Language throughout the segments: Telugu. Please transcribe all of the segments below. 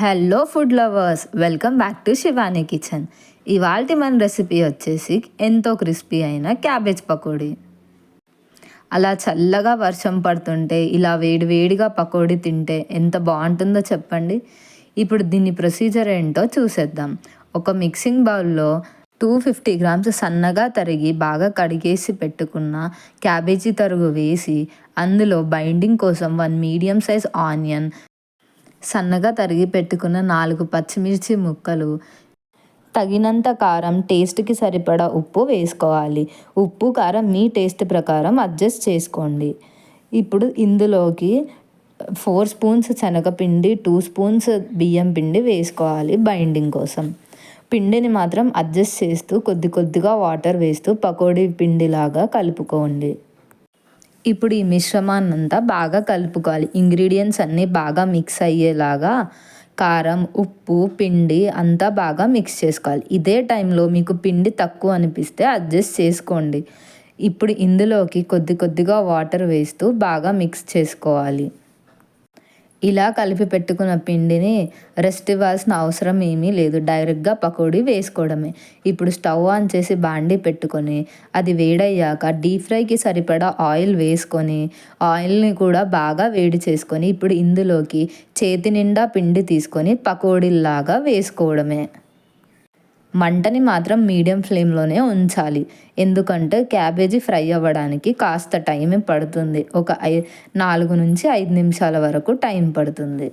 Hello food lovers, welcome back to Shivani kitchen. ఇవాల్టి మన రెసిపీ వచ్చేసి ఎంతో క్రిస్పీ అయిన క్యాబేజ్ పకోడీ. అలా చల్లగా వర్షం పడుతుంటే ఇలా వేడివేడిగా పకోడీ తింటే ఎంత బాగుంటుందో చెప్పండి. ఇప్పుడు దీని ప్రొసీజర్ ఏంటో చూసేద్దాం. ఒక మిక్సింగ్ బౌల్లో 250 గ్రామ్స్ సన్నగా తరిగి బాగా కడిగేసి పెట్టుకున్న క్యాబేజీ తరుగు వేసి అందులో బైండింగ్ కోసం 1 మీడియం సైజ్ ఆనియన్, సన్నగా తరిగి పెట్టుకున్న 4 పచ్చిమిర్చి ముక్కలు, తగినంత కారం, టేస్ట్కి సరిపడా ఉప్పు వేసుకోవాలి. ఉప్పు కారం మీ టేస్ట్ ప్రకారం అడ్జస్ట్ చేసుకోండి. ఇప్పుడు ఇందులోకి 4 స్పూన్స్ శనగపిండి, 2 స్పూన్స్ బియ్యం పిండి వేసుకోవాలి బైండింగ్ కోసం. పిండిని మాత్రం అడ్జస్ట్ చేస్తూ కొద్ది కొద్దిగా వాటర్ వేస్తూ పకోడీ పిండిలాగా కలుపుకోండి. ఇప్పుడు ఈ మిశ్రమాన్నంతా బాగా కలుపుకోవాలి. ఇంగ్రీడియంట్స్ అన్నీ బాగా మిక్స్ అయ్యేలాగా కారం, ఉప్పు, పిండి అంతా బాగా మిక్స్ చేసుకోవాలి. ఇదే టైంలో మీకు పిండి తక్కువ అనిపిస్తే అడ్జస్ట్ చేసుకోండి. ఇప్పుడు ఇందులోకి కొద్ది కొద్దిగా వాటర్ వేస్తూ బాగా మిక్స్ చేసుకోవాలి. ఇలా కలిపి పెట్టుకున్న పిండిని రెస్ట్ ఇవ్వాల్సిన అవసరం ఏమీ లేదు, డైరెక్ట్గా పకోడీ వేసుకోవడమే. ఇప్పుడు స్టవ్ ఆన్ చేసి బాండీ పెట్టుకొని అది వేడయ్యాక డీప్ ఫ్రైకి సరిపడా ఆయిల్ వేసుకొని ఆయిల్ని కూడా బాగా వేడి చేసుకొని ఇప్పుడు ఇందులోకి చేతి నిండా పిండి తీసుకొని పకోడీల్లాగా వేసుకోవడమే. మంటని మాత్రం మీడియం ఫ్లేమ్లోనే ఉంచాలి, ఎందుకంటే క్యాబేజీ ఫ్రై అవ్వడానికి కాస్త టైం పడుతుంది. ఒక 4 నుంచి 5 నిమిషాల వరకు టైం పడుతుంది.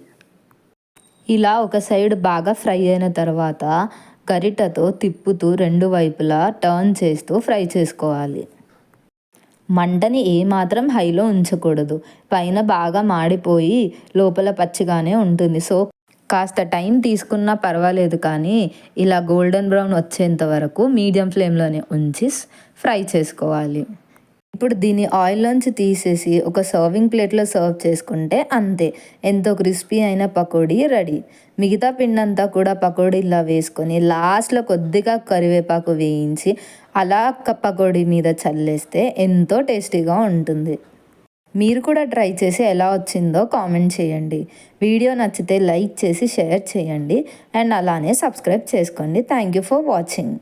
ఇలా ఒక సైడ్ బాగా ఫ్రై అయిన తర్వాత గరిటతో తిప్పుతూ 2 వైపులా టర్న్ చేస్తూ ఫ్రై చేసుకోవాలి. మంటని ఏమాత్రం హైలో ఉంచకూడదు, పైన బాగా మాడిపోయి లోపల పచ్చిగానే ఉంటుంది. సో కాస్త టైం తీసుకున్నా పర్వాలేదు, కానీ ఇలా గోల్డెన్ బ్రౌన్ వచ్చేంత వరకు మీడియం ఫ్లేమ్లోనే ఉంచి ఫ్రై చేసుకోవాలి. ఇప్పుడు దీన్ని ఆయిల్లోంచి తీసేసి ఒక సర్వింగ్ ప్లేట్లో సర్వ్ చేసుకుంటే అంతే, ఎంతో క్రిస్పీ అయిన పకోడీ రెడీ. మిగతా పిండంతా కూడా పకోడీలా వేసుకొని లాస్ట్లో కొద్దిగా కరివేపాకు వేయించి అలా పకోడీ మీద చల్లేస్తే ఎంతో టేస్టీగా ఉంటుంది. మీరు కూడా ట్రై చేసి ఎలా వచ్చిందో కామెంట్ చేయండి. వీడియో నచ్చితే లైక్ చేసి షేర్ చేయండి అండ్ అలానే సబ్స్క్రైబ్ చేసుకోండి. Thank you for watching.